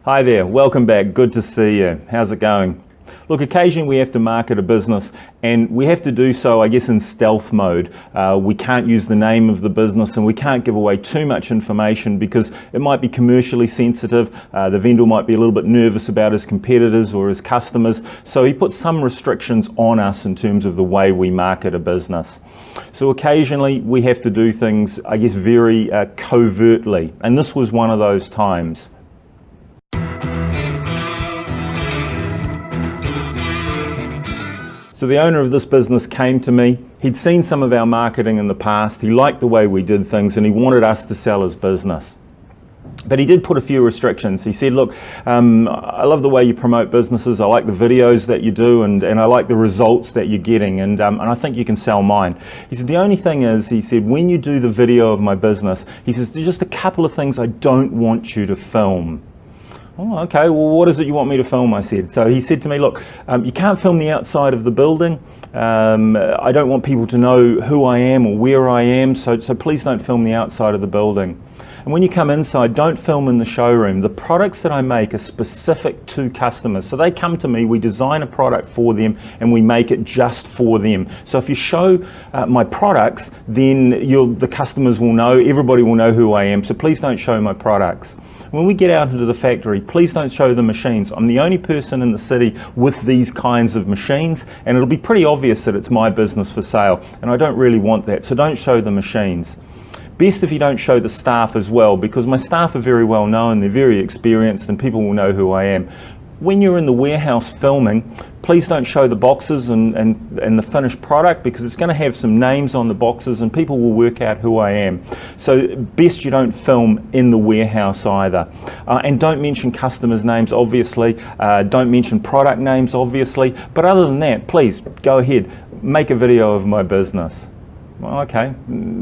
Hi there, welcome back, good to see you. How's it going? Look, occasionally we have to market a business and we have to do so, I guess, in stealth mode. We can't use the name of the business and we can't give away too much information because it might be commercially sensitive. The vendor might be a little bit nervous about his competitors or his customers, so he puts some restrictions on us in terms of the way we market a business. So occasionally we have to do things, I guess, very covertly, and this was one of those times. So the owner of this business came to me. He'd seen some of our marketing in the past. He liked the way we did things and he wanted us to sell his business. But he did put a few restrictions. He said, look, I love the way you promote businesses. I like the videos that you do and I like the results that you're getting and I think you can sell mine. He said, the only thing is, he said, when you do the video of my business, he says, there's just a couple of things I don't want you to film. Oh, okay, well, what is it you want me to film, I said. So he said to me, look, you can't film the outside of the building. I don't want people to know who I am or where I am, so please don't film the outside of the building. And when you come inside, don't film in the showroom. The products that I make are specific to customers. So they come to me, we design a product for them, and we make it just for them. So if you show my products, then the customers will know, everybody will know who I am, so please don't show my products. When we get out into the factory, please don't show the machines. I'm the only person in the city with these kinds of machines, and it'll be pretty obvious that it's my business for sale, and I don't really want that, so don't show the machines. Best if you don't show the staff as well, because my staff are very well known, they're very experienced, and people will know who I am. When you're in the warehouse filming, please don't show the boxes and the finished product, because it's going to have some names on the boxes and people will work out who I am. So best you don't film in the warehouse either. And don't mention customers' names, obviously. Don't mention product names, obviously. But other than that, please go ahead, make a video of my business. Well, okay,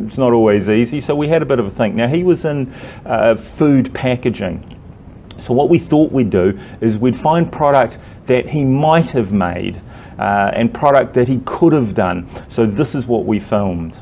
it's not always easy, so we had a bit of a think. Now, he was in food packaging. So what we thought we'd do is we'd find product that he might have made and product that he could have done. So this is what we filmed.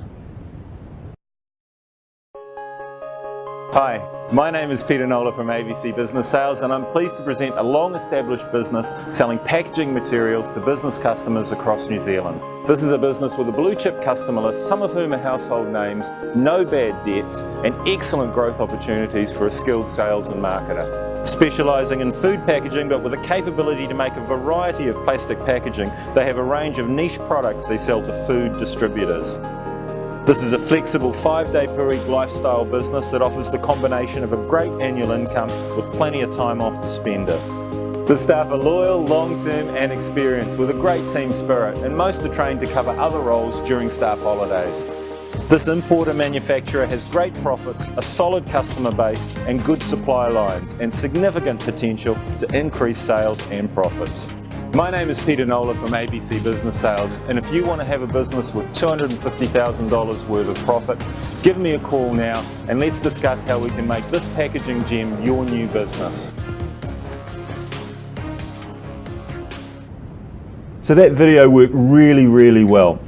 Hi, my name is Nola from ABC Business Sales, and I'm pleased to present a long-established business selling packaging materials to business customers across New Zealand. This is a business with a blue-chip customer list, some of whom are household names, no bad debts, and excellent growth opportunities for a skilled sales and marketer. Specialising in food packaging, but with a capability to make a variety of plastic packaging, they have a range of niche products they sell to food distributors. This is a flexible 5-day-per-week lifestyle business that offers the combination of a great annual income with plenty of time off to spend it. The staff are loyal, long-term and experienced with a great team spirit, and most are trained to cover other roles during staff holidays. This importer manufacturer has great profits, a solid customer base and good supply lines, and significant potential to increase sales and profits. My name is Nola from ABC Business Sales, and if you want to have a business with $250,000 worth of profit, give me a call now and let's discuss how we can make this packaging gem your new business. So that video worked really, really well.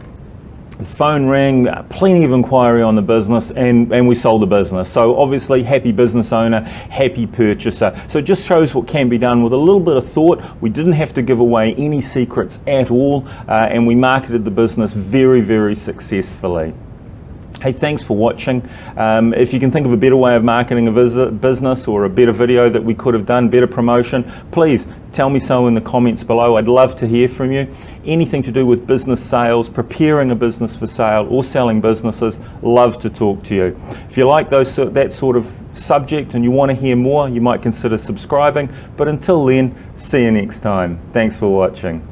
The phone rang, plenty of inquiry on the business, and we sold the business. So obviously happy business owner, happy purchaser. So it just shows what can be done with a little bit of thought. We didn't have to give away any secrets at all, and we marketed the business very, very successfully. Hey, thanks for watching. If you can think of a better way of marketing a business or a better video that we could have done, better promotion, please tell me so in the comments below. I'd love to hear from you. Anything to do with business sales, preparing a business for sale or selling businesses, love to talk to you. If you like that sort of subject and you want to hear more, you might consider subscribing. But until then, see you next time. Thanks for watching.